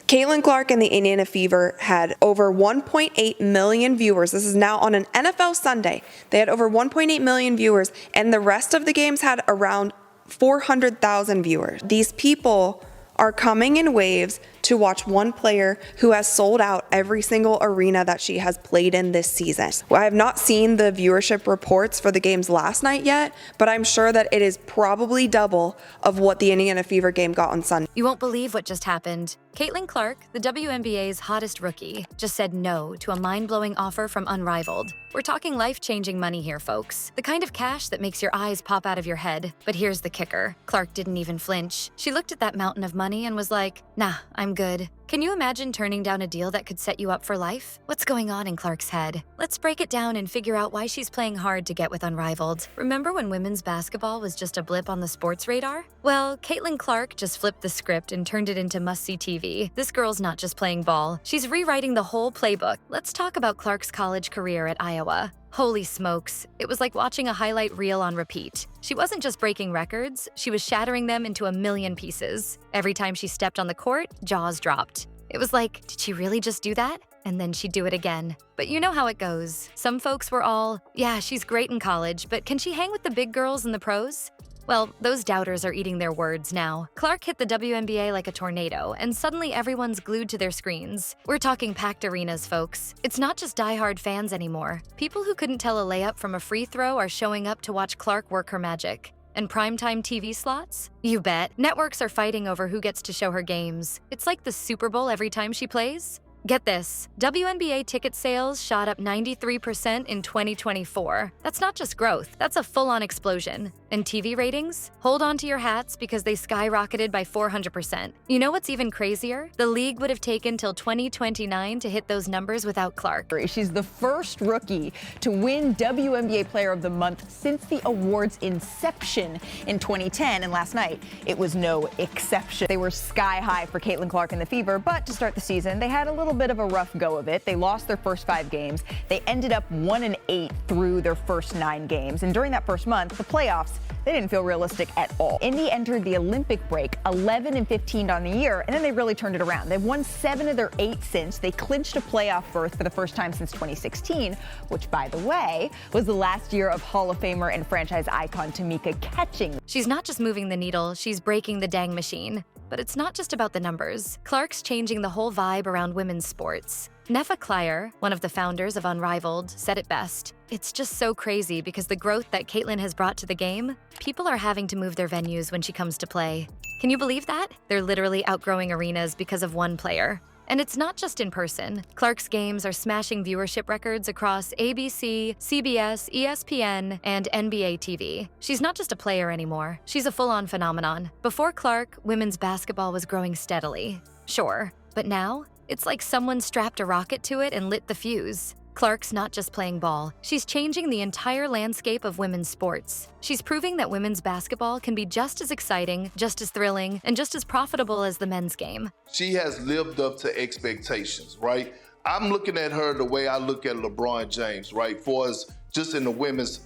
Caitlin Clark and the Indiana Fever had over 1.8 million viewers. This is now on an NFL Sunday. They had over 1.8 million viewers, and the rest of the games had around 400,000 viewers. These people are coming in waves to watch one player who has sold out every single arena that she has played in this season. Well, I have not seen the viewership reports for the games last night yet, but I'm sure that it is probably double of what the Indiana Fever game got on Sunday. You won't believe what just happened. Caitlin Clark, the WNBA's hottest rookie, just said no to a mind-blowing offer from Unrivaled. We're talking life-changing money here, folks. The kind of cash that makes your eyes pop out of your head. But here's the kicker. Clark didn't even flinch. She looked at that mountain of money and was like, nah, I'm good. Can you imagine turning down a deal that could set you up for life? What's going on in Clark's head? Let's break it down and figure out why she's playing hard to get with Unrivaled. Remember when women's basketball was just a blip on the sports radar? Well, Caitlin Clark just flipped the script and turned it into must-see TV. This girl's not just playing ball. She's rewriting the whole playbook. Let's talk about Clark's college career at Iowa. Holy smokes, it was like watching a highlight reel on repeat. She wasn't just breaking records, she was shattering them into a million pieces. Every time she stepped on the court, jaws dropped. It was like, did she really just do that? And then she'd do it again. But you know how it goes. Some folks were all, yeah, she's great in college, but can she hang with the big girls in the pros? Well, those doubters are eating their words now. Clark hit the WNBA like a tornado, and suddenly everyone's glued to their screens. We're talking packed arenas, folks. It's not just diehard fans anymore. People who couldn't tell a layup from a free throw are showing up to watch Clark work her magic. And primetime TV slots? You bet. Networks are fighting over who gets to show her games. It's like the Super Bowl every time she plays. Get this, WNBA ticket sales shot up 93% in 2024. That's not just growth, that's a full-on explosion. And TV ratings? Hold on to your hats because they skyrocketed by 400%. You know what's even crazier? The league would have taken till 2029 to hit those numbers without Clark. She's the first rookie to win WNBA Player of the Month since the award's inception in 2010, and last night it was no exception. They were sky high for Caitlin Clark and the Fever, but to start the season, they had a little bit of a rough go of it. They lost their first 5 games. They ended up 1-8 through their first 9 games. And during that first month, the playoffs, they didn't feel realistic at all. Indy entered the Olympic break 11-15 on the year, and then they really turned it around. They've won 7 of their 8 since. They clinched a playoff berth for the first time since 2016, which, by the way, was the last year of Hall of Famer and franchise icon Tamika Catching. She's not just moving the needle, she's breaking the dang machine. But it's not just about the numbers. Clark's changing the whole vibe around women's sports. Nefa Klyer, one of the founders of Unrivaled, said it best. It's just so crazy because the growth that Caitlin has brought to the game, people are having to move their venues when she comes to play. Can you believe that? They're literally outgrowing arenas because of one player. And it's not just in person. Clark's games are smashing viewership records across ABC, CBS, ESPN, and NBA TV. She's not just a player anymore. She's a full-on phenomenon. Before Clark, women's basketball was growing steadily. Sure. But now, it's like someone strapped a rocket to it and lit the fuse. Clark's not just playing ball. She's changing the entire landscape of women's sports. She's proving that women's basketball can be just as exciting, just as thrilling, and just as profitable as the men's game. She has lived up to expectations, right? I'm looking at her the way I look at LeBron James, right? For us, just in the women's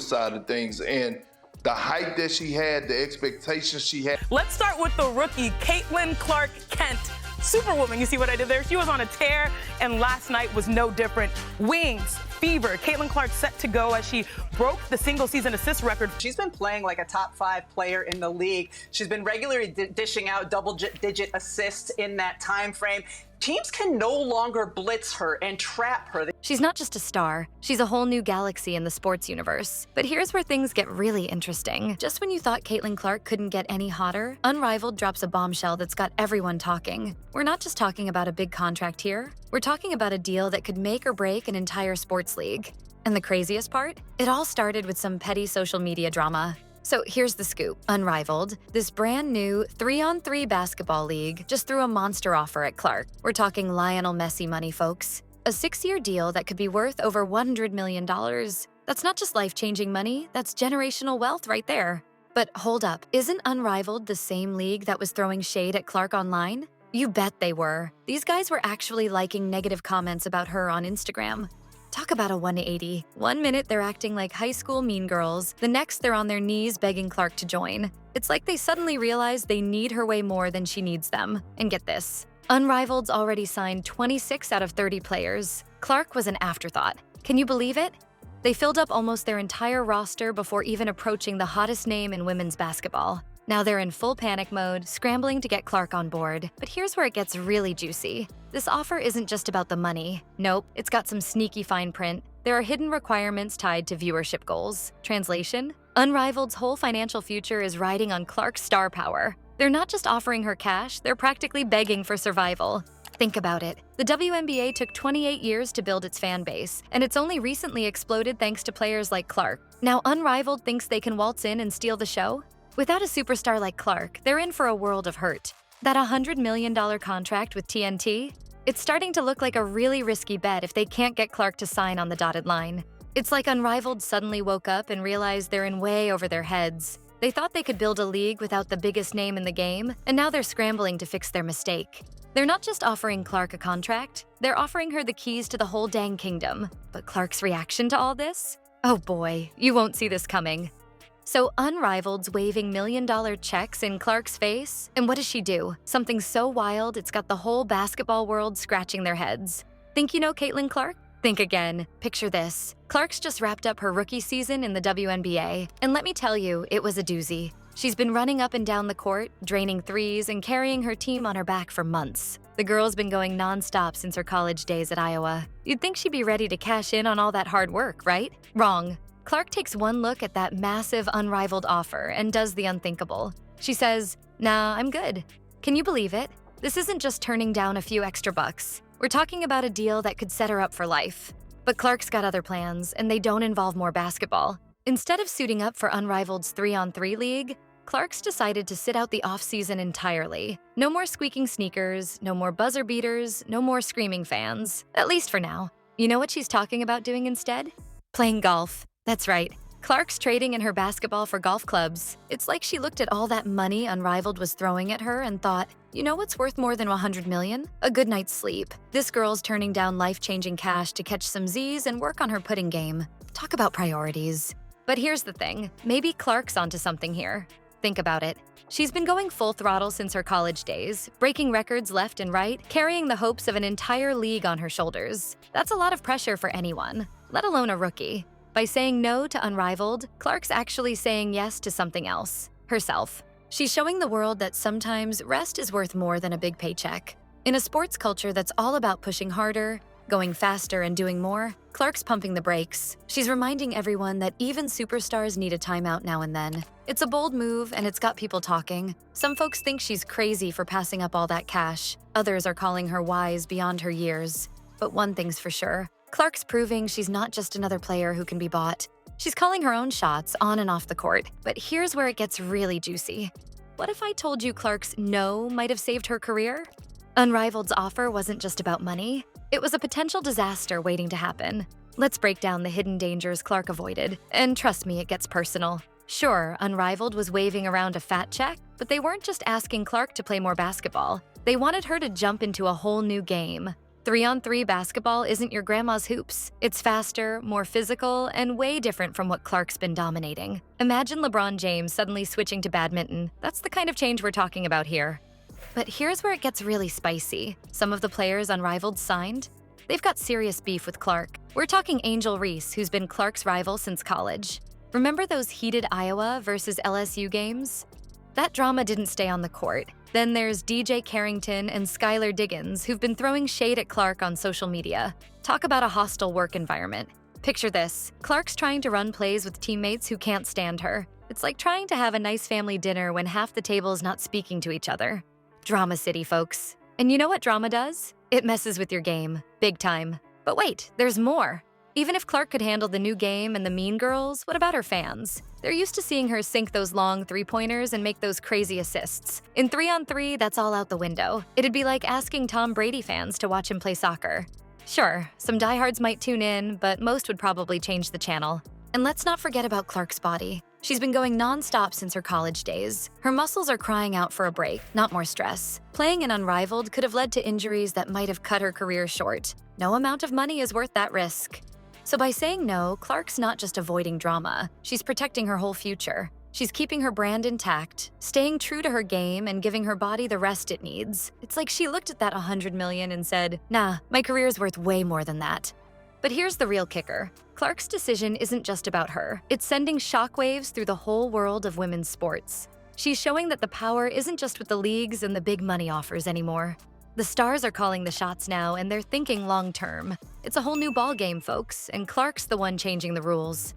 side of things, and the hype that she had, the expectations she had. Let's start with the rookie, Caitlin Clark Kent. Superwoman, you see what I did there? She was on a tear, and last night was no different. Wings, fever. Caitlin Clark set to go as she broke the single-season assist record. She's been playing like a top 5 player in the league. She's been regularly dishing out double-digit assists in that time frame. Teams can no longer blitz her and trap her. She's not just a star, she's a whole new galaxy in the sports universe. But here's where things get really interesting. Just when you thought Caitlin Clark couldn't get any hotter, Unrivaled drops a bombshell that's got everyone talking. We're not just talking about a big contract here, we're talking about a deal that could make or break an entire sports league. And the craziest part? It all started with some petty social media drama. So here's the scoop. Unrivaled, this brand new 3-on-3 basketball league, just threw a monster offer at Clark. We're talking Lionel Messi money, folks. A 6-year deal that could be worth over $100 million. That's not just life-changing money, that's generational wealth right there. But hold up, isn't Unrivaled the same league that was throwing shade at Clark online? You bet they were. These guys were actually liking negative comments about her on Instagram. Talk about a 180. One minute they're acting like high school mean girls, the next they're on their knees begging Clark to join. It's like they suddenly realize they need her way more than she needs them. And get this, Unrivaled's already signed 26 out of 30 players. Clark was an afterthought. Can you believe it? They filled up almost their entire roster before even approaching the hottest name in women's basketball. Now they're in full panic mode, scrambling to get Clark on board. But here's where it gets really juicy. This offer isn't just about the money. Nope, it's got some sneaky fine print. There are hidden requirements tied to viewership goals. Translation? Unrivaled's whole financial future is riding on Clark's star power. They're not just offering her cash, they're practically begging for survival. Think about it. The WNBA took 28 years to build its fan base, and it's only recently exploded thanks to players like Clark. Now Unrivaled thinks they can waltz in and steal the show? Without a superstar like Clark, they're in for a world of hurt. That $100 million contract with TNT? It's starting to look like a really risky bet if they can't get Clark to sign on the dotted line. It's like Unrivaled suddenly woke up and realized they're in way over their heads. They thought they could build a league without the biggest name in the game, and now they're scrambling to fix their mistake. They're not just offering Clark a contract, they're offering her the keys to the whole dang kingdom. But Clark's reaction to all this? Oh boy, you won't see this coming. So Unrivaled's waving million-dollar checks in Clark's face, and what does she do? Something so wild it's got the whole basketball world scratching their heads. Think you know Caitlin Clark? Think again. Picture this. Clark's just wrapped up her rookie season in the WNBA, and let me tell you, it was a doozy. She's been running up and down the court, draining threes, and carrying her team on her back for months. The girl's been going non-stop since her college days at Iowa. You'd think she'd be ready to cash in on all that hard work, right? Wrong. Clark takes one look at that massive Unrivaled offer and does the unthinkable. She says, "Nah, I'm good." Can you believe it? This isn't just turning down a few extra bucks. We're talking about a deal that could set her up for life. But Clark's got other plans, and they don't involve more basketball. Instead of suiting up for Unrivaled's 3-on-3 league, Clark's decided to sit out the off-season entirely. No more squeaking sneakers, no more buzzer beaters, no more screaming fans. At least for now. You know what she's talking about doing instead? Playing golf. That's right. Clark's trading in her basketball for golf clubs. It's like she looked at all that money Unrivaled was throwing at her and thought, you know what's worth more than $100 million? A good night's sleep. This girl's turning down life-changing cash to catch some Z's and work on her putting game. Talk about priorities. But here's the thing. Maybe Clark's onto something here. Think about it. She's been going full throttle since her college days, breaking records left and right, carrying the hopes of an entire league on her shoulders. That's a lot of pressure for anyone, let alone a rookie. By saying no to Unrivaled, Clark's actually saying yes to something else, herself. She's showing the world that sometimes rest is worth more than a big paycheck. In a sports culture that's all about pushing harder, going faster, and doing more, Clark's pumping the brakes. She's reminding everyone that even superstars need a timeout now and then. It's a bold move, and it's got people talking. Some folks think she's crazy for passing up all that cash. Others are calling her wise beyond her years. But one thing's for sure. Clark's proving she's not just another player who can be bought. She's calling her own shots on and off the court. But here's where it gets really juicy. What if I told you Clark's no might have saved her career? Unrivaled's offer wasn't just about money. It was a potential disaster waiting to happen. Let's break down the hidden dangers Clark avoided. And trust me, it gets personal. Sure, Unrivaled was waving around a fat check, but they weren't just asking Clark to play more basketball. They wanted her to jump into a whole new game. 3-on-3 basketball isn't your grandma's hoops. It's faster, more physical, and way different from what Clark's been dominating. Imagine LeBron James suddenly switching to badminton. That's the kind of change we're talking about here. But here's where it gets really spicy. Some of the players Unrivaled signed, they've got serious beef with Clark. We're talking Angel Reese, who's been Clark's rival since college. Remember those heated Iowa versus LSU games? That drama didn't stay on the court. Then there's DJ Carrington and Skylar Diggins, who've been throwing shade at Clark on social media. Talk about a hostile work environment. Picture this. Clark's trying to run plays with teammates who can't stand her. It's like trying to have a nice family dinner when half the table's not speaking to each other. Drama City, folks. And you know what drama does? It messes with your game. Big time. But wait, there's more. Even if Clark could handle the new game and the mean girls, what about her fans? They're used to seeing her sink those long three-pointers and make those crazy assists. In 3-on-3, that's all out the window. It'd be like asking Tom Brady fans to watch him play soccer. Sure, some diehards might tune in, but most would probably change the channel. And let's not forget about Clark's body. She's been going non-stop since her college days. Her muscles are crying out for a break, not more stress. Playing in Unrivaled could have led to injuries that might have cut her career short. No amount of money is worth that risk. So by saying no, Clark's not just avoiding drama, she's protecting her whole future. She's keeping her brand intact, staying true to her game, and giving her body the rest it needs. It's like she looked at that $100 million and said, nah, my career's worth way more than that. But here's the real kicker. Clark's decision isn't just about her. It's sending shockwaves through the whole world of women's sports. She's showing that the power isn't just with the leagues and the big money offers anymore. The stars are calling the shots now, and they're thinking long-term. It's a whole new ballgame, folks, and Clark's the one changing the rules.